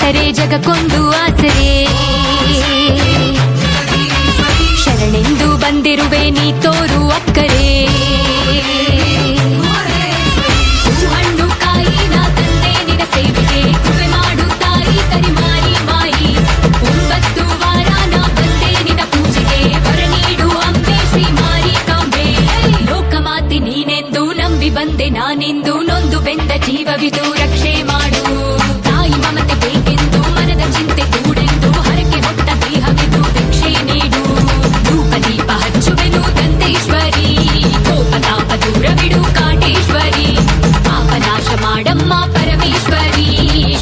ನಿನ್ನರೆ ಜಗಕ್ಕೊಂದು ಆಸರೆ. ಶರಣೆಂದು ಬಂದಿರುವೆ ನೀ ತೋರು ಅಕ್ಕರೆ. ಹಣ್ಣು ಕಾಯಿ ನಾ ತಂದೆ ನಿನ ಸೇವೆಗೆ ಕೃಪೆ ಮಾಡು ತಾಯಿ ಕರಿಮಾರಿ ಮಾಯಿ. 9 ವಾರ ನಾ ಬಂದೆ ನಿನ ಪೂಜೆಗೆ ವರ ನೀಡು ಅಂಬೆ ಶ್ರೀ ಮಾರಿ ಕಾಂಬೆ. ಲೋಕಮಾತೆ ನೀನೆಂದು ನಂಬಿ ಬಂದೆ ನಾನಿಂದು ನೊಂದು ಬೆಂದ ಜೀವವಿದು ರಕ್ಷೆ ಮಾಡು.